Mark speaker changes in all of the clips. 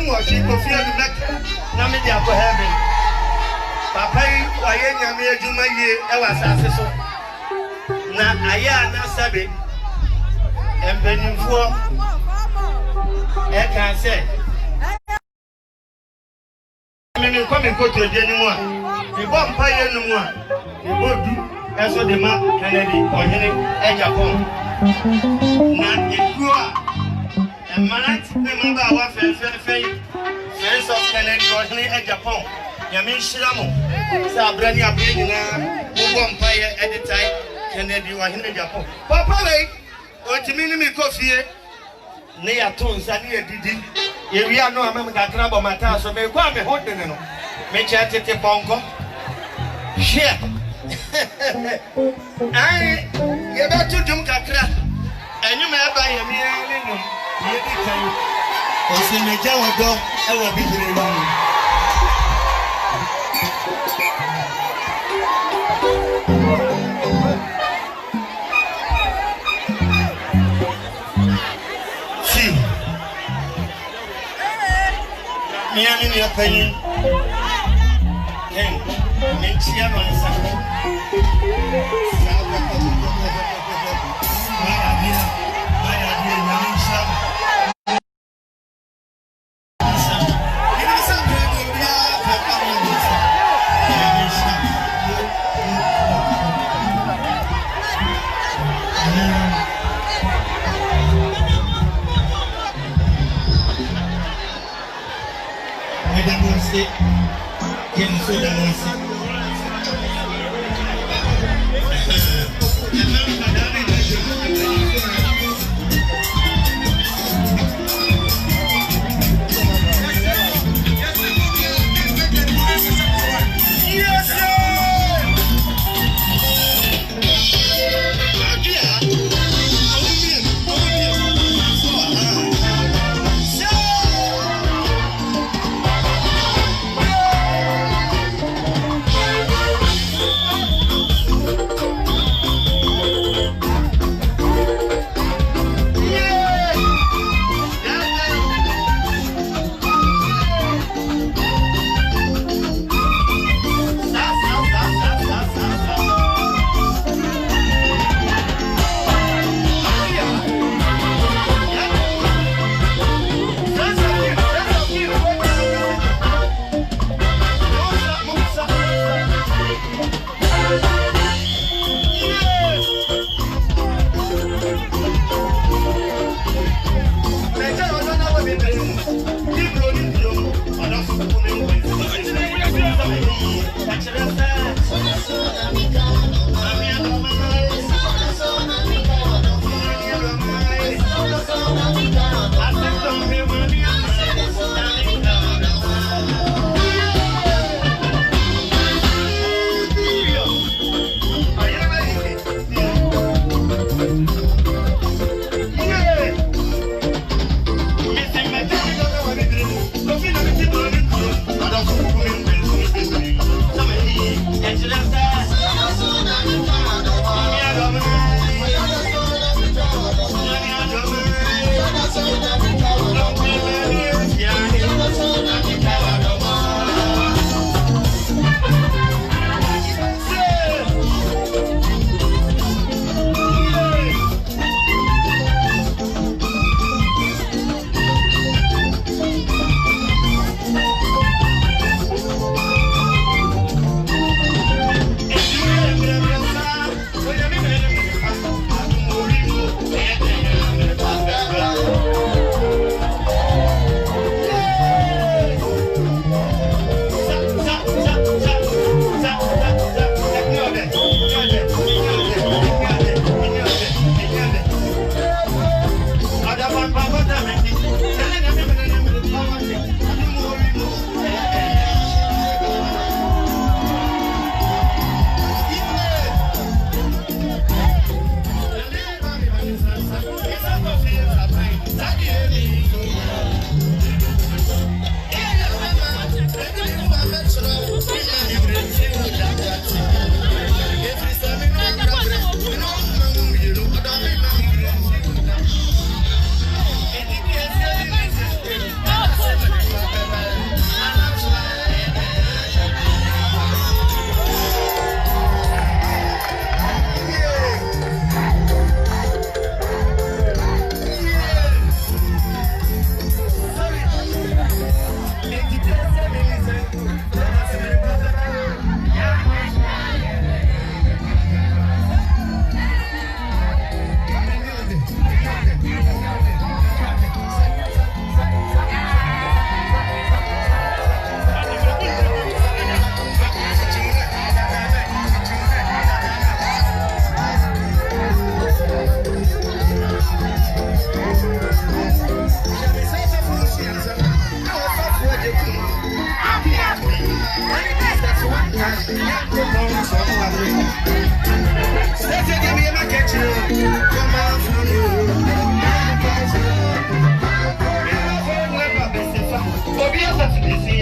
Speaker 1: watching Kofi and Mecca. Namibia for heaven. Papa, I am here to my year. I was asked. Na aya na sabe embenimfo e kan se me come ko to de nimu a e bom pa ye nimu a e bodu eso de ma Kennedy ohene Agyapong na ekuo a emanat me mba wa fe friends of Kennedy ohene Agyapong ya me nhiramo sa abrani abre nyina mo bom pa ye editai Kennedy wa hine Agyapong papa we o timi ni mi kofie ne ya to nsa ne edidi ye wi ano amam kakra bo mata so me kwa me hodene no me cha tete bonko share ai ye ba tu dum kakra enyu me ba ye mi ni no ye di kan o se me ja wodo e wo bibire no Miami ni opinion. Ken, mentia mansa. Vaya dia, mansa.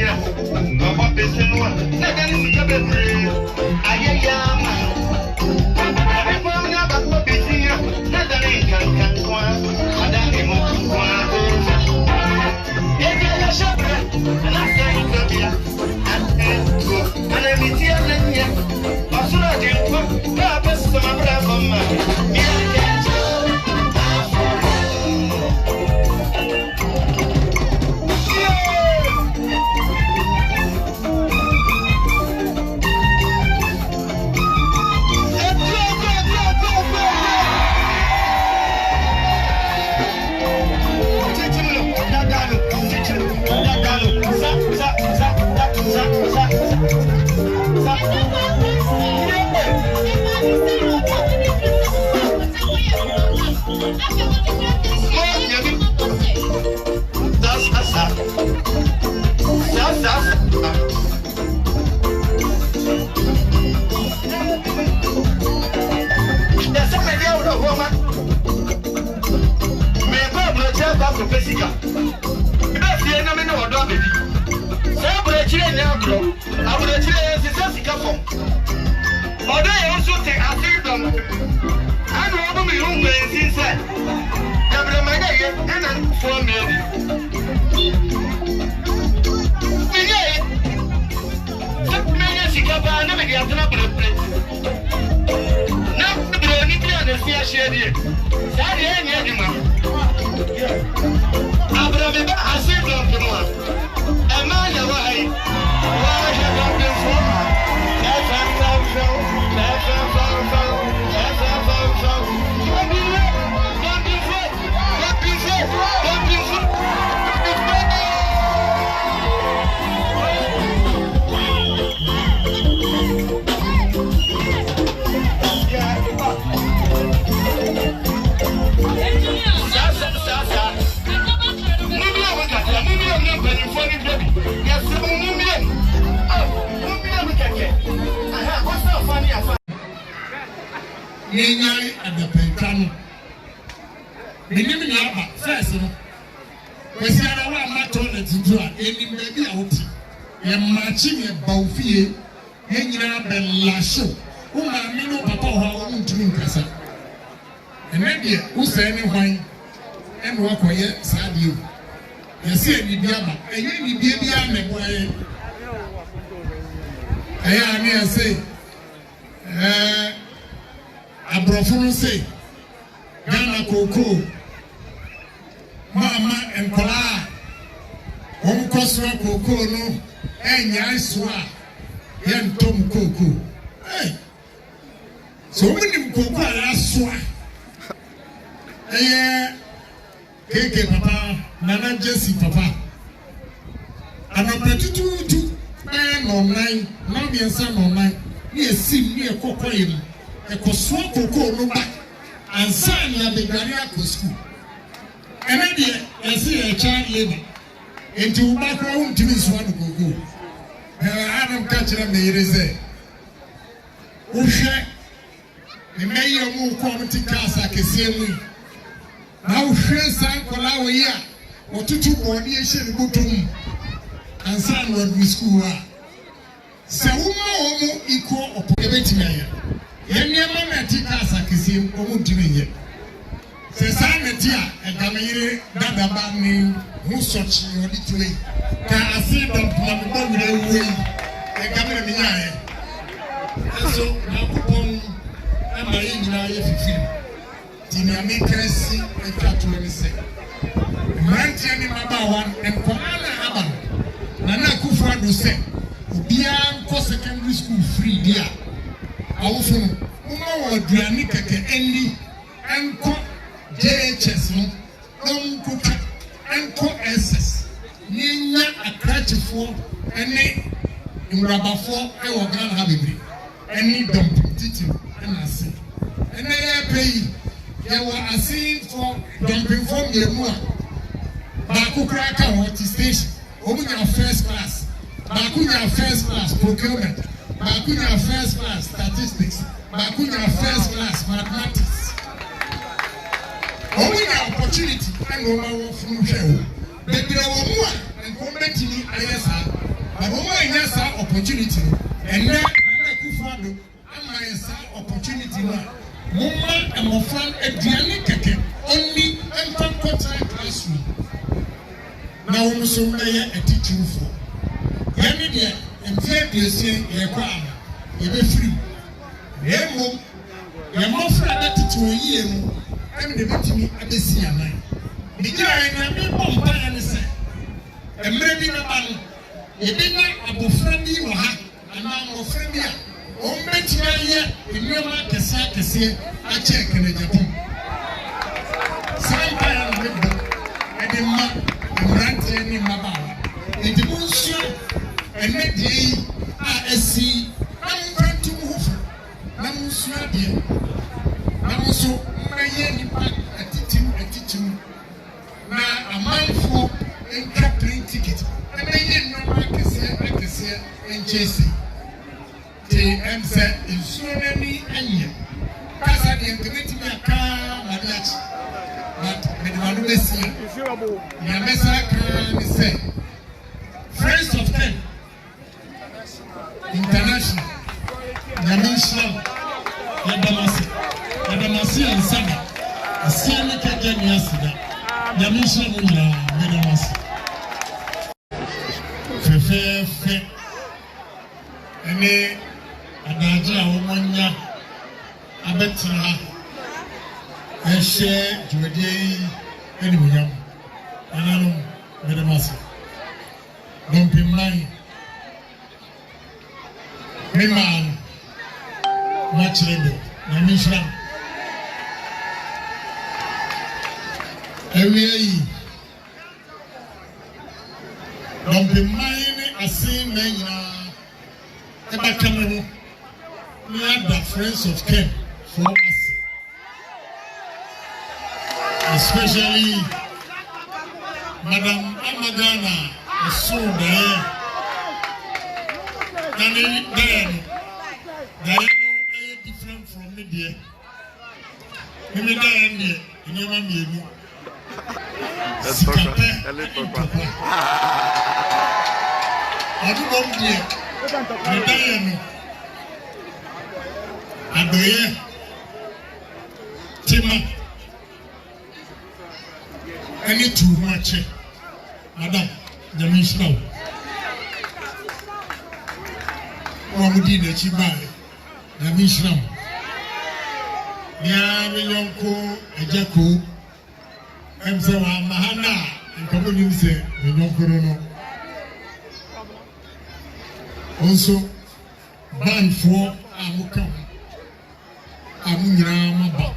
Speaker 1: here. Papa Pessinua, Nagani Sikabe, Ayama. I'm not a Pessia, Nadani can one, Adani Mokwa. If you're a and I say, and I'm here, also I can put purpose to my brother.
Speaker 2: Ningari at the Pentano. Minimum first, we see our matron to do any baby out. You're matching a Baufi, hanging up and Lasho, whom I know Papa how to drink us. And maybe who say any and walk away, sad you. You see any Biama, and you be a boy. I say, Abrofunu say, Ghana Koko, Mama and Kola, Koswa Koko no, and Yaiswa, Yan Tom Koko. Hey, so many Koko Aswa. Keke Papa, Nana Jesse Papa. And I'm ready to man online, now be a son online. Yes, see me a Koko. A Koswa Koko no back and sign the Gariaco school. And I see a child labor into background to this one go. Adam catching me, it is there. Ushe, the mayor move quality cars like a same. Now, friends, Uncle here, or two body should go to him and sign what we school are. So, equal opportunity. Yenya na tika sakisi omudimeye se saneti a egamire dadaba ni musochi oditwe ka Assin Dompim na mbe we egamire minyaye so na kupon ama yina ye fifi dinamikasi etwatwe ni se mantia ni mabawan enko ana aba na kufa do se obia nko secondary school free dia awofunu mama wa duani keke endi enko JHS no nkuka enko SS ninya akrachifo ene imrabafo ewo Ghana ha bebre eni Dompim titi na se ene ya pay ya wa Assin for Dompim from yemu a ba kokra ka hot station omunya first class ba kunya first class procurement Bakunya first class statistics, Bakunya first class mathematics. Only opportunity and no more from show. Baby, and combating ISR, opportunity and now Kufado ama yesa opportunity na mumma emofan aduane keke only enter quarter classroom na wo so meye teaching for yani de employee place ye kwa ye be free emo ye mo fra that to yie no em de betimi abesi anan bi gira na me bomba ya ne se emre bi na ban ye bi na abofra bi wo ha ana abofra bi a o metima ye enema kese a check na Japan sai pa ya me bo e de ma emrante ni mabawa e de munsu ene de a esi amfantu hofu na munsu ade na munsu mmaye ni pa atitim na amanfo enka plane ticket ene ye no akese enchesi te emse insurani anye kasa de internet me aka madach but me de manu besi ya mesa kan say friends of them international Namisha Yadamasi and Sada Asiana Kajan Yasida Namisha Mula Medamasi Fefe Ene Adaja Omanya Abetra Eshe Juwadi Enimuyam Anano Medamasi Dompim Mai Miman Machrendo Namisha Ewi Dompim Mai Assin Menya Eba Kamero we are the friends of Ken for us, especially Madam Amagana so there. They are different from me there. Maybe they are in your mammy. That's perfect. I don't know dear. Adoye Tima any too much Madam Jamishna Wamudi de Chibai Jamishna Nya Yonko Agya Koo Emsewa Mahana and Kabuni say Yonko also ban for Amukam Amunyira maba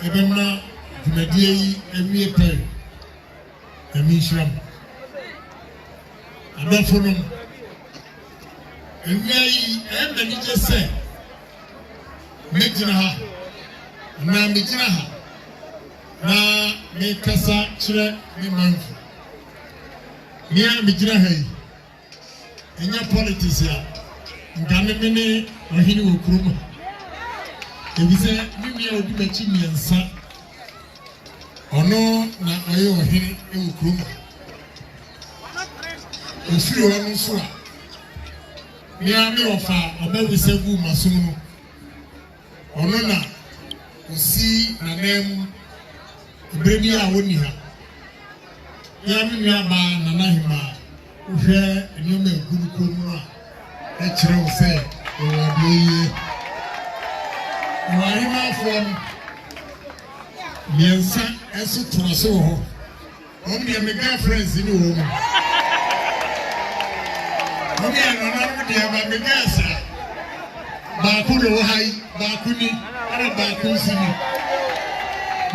Speaker 2: ebema dwumadie yi emie pay emishram abafono emie yi embeni jese mejina ha na mejina ha na me kasa kire me manfu mia mejina ha yi enya politics ya ngane mene ohini wokroma ebise mimi obi mechi miensa ono na ayo ohiri ewukroma ofiri ono so a mi ami ofa obewise gu masum no ono na osi na nem brebi a woni ha ya mi nua ba na nahima uhwe enyoma eguru komu a e kire wo se o abiye Marima from Miensa Esu Turaso. Only a mega friends in the home. Only another day about the gas. Bakuno high, Bakuni, and Bakusini.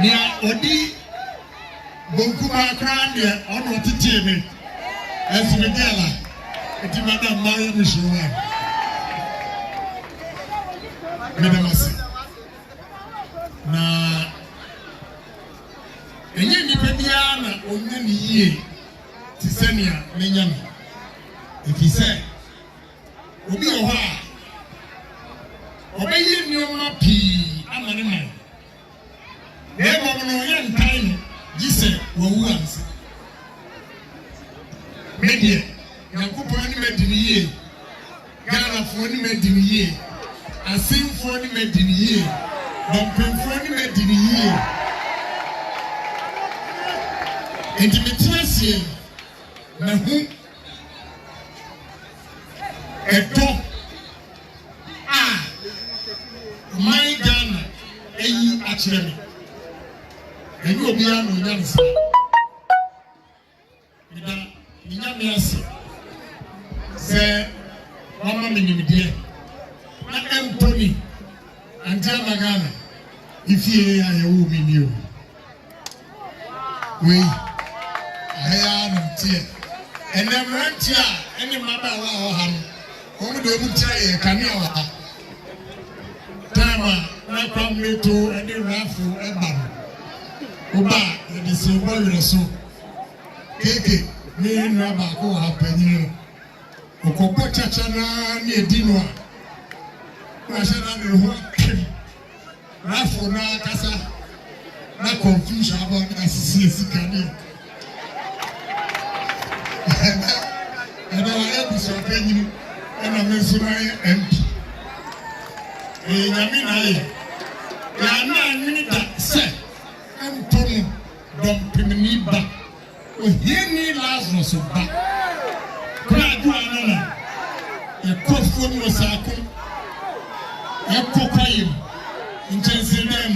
Speaker 2: Nia Odi Bokuma Crandia on what to tell me. As the gala, it's Madame Maria Michel. Madame na enye nipa bia na onya ni yie tisania menya no efise obi o ha obayi nioma pi amane man na ebo no ye ntan gise wawu anse media yakupon ni medini yie Ghana for the Medini, I sing for the Medini, Dompim for the Medini. Intimate, Mahu, a dog. My Ghana, actually, and you will be on the young side. Say, Mama Minimidi, not Anthony, and Ghana, if you are a woman, you. We, I am here, and I'm right here, any mother or him, only the Mutai, can you? Tama, I come to any raffle, Eban. Uba, it is so very so. Keke, me and Rabba go happen. Okopo chachana ni edinwa. Washana ni huakim. Raffle na kasa. Na confusion about the kani. And I am so penny. And I'm a empty. Yamina, Yana Minita said, I'm Tony Dompim back. Here need Lazarus back. Crack, a coffin was a cocaine. In Chelsea, then,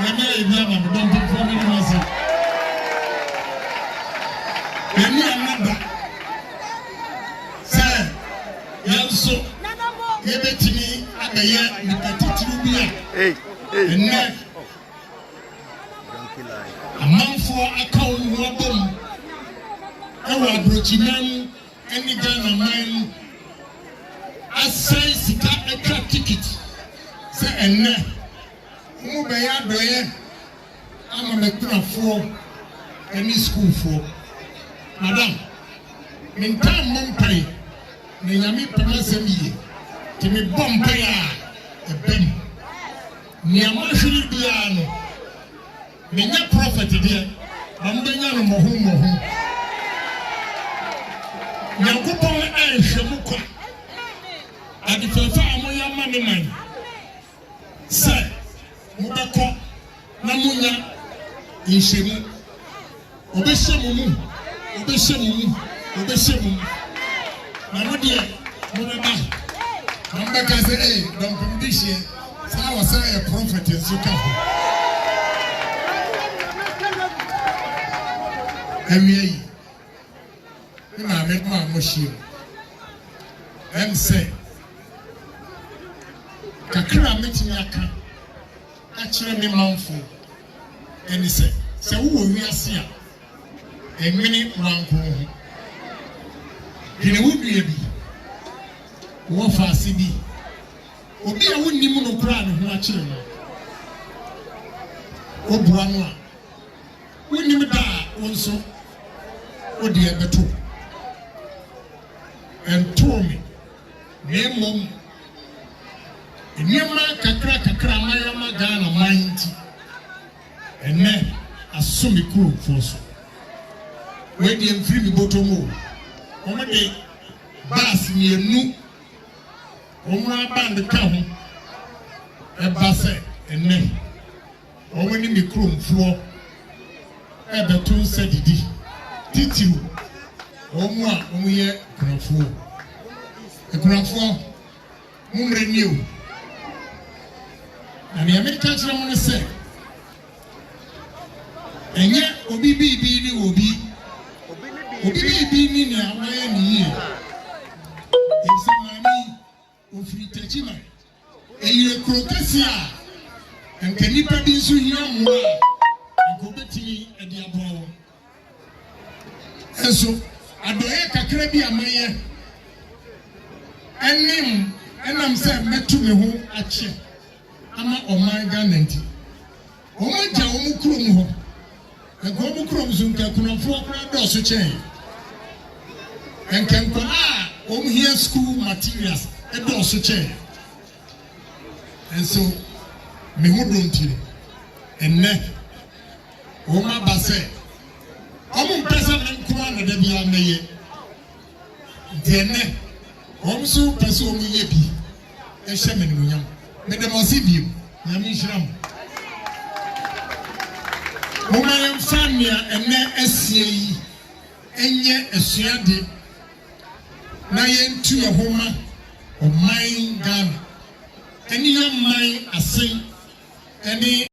Speaker 2: when I am Dompim for me, myself. Then you are not sir, Yanso. Yebetini abeye nipatitru bia and now amanfo akawo wobom ewa abrochiman eni Ghana man asai sika ekra ticket se enne mo be ya doye ama metrafo eni school for madam mintam mompai ne nyame pemasem yi Kimi bompaya a bem. Niamashiri biano. Minya prophet dear. Ambenya no mohu. Nyankopon ehwemukwa. Adifefa amoya man. Say, mubako na munya inshemu. Obeshemu. Na modie mubaba. Mambaka say, hey, Dompim this year, so I was a prophet in Sukafu. Emi, I met my machine. And say, Kakra meeting yaka, actually me manful. And he said, so who we are here? A minute round home. He would be a bee. Wofa sibi obi a wonni mu no kura ne ho a kire no obua no a wonni mu da wonso odi ebeto entomi nemom enyema kakra mayama Ghana manti enne asumi kuru foso we di mfiri mi botomo omo de bas mienu Omwa band kaho ebase enne omani mikrom flo ebetu sedidi titiru omwa omuye krafo mumre new na the American chama se enye obi bibi ni obi bibi ni ni amaye ni ye examani ofritachima eyire krokesia enkani pa bi nso hia mo a enkobetini edi abowo enso adoye kakra bi amaye enim enam se metu me ho ache ama oman Ghana nti omaja omukrom ho enko omukrom so nka kunafo kra do so chen enkenko hia school materials do so chen enso me ho dontire enne oma base omo pesa me nkwa na da bia meye dene Omsu peso omu yebi. Eshe menunyam. Medemosi biu. Nyami shram. Moma yam famia ene esieyi. Enye esuade. Na yentu ehoma o mine Ghana. Eni yam mine asin. Eni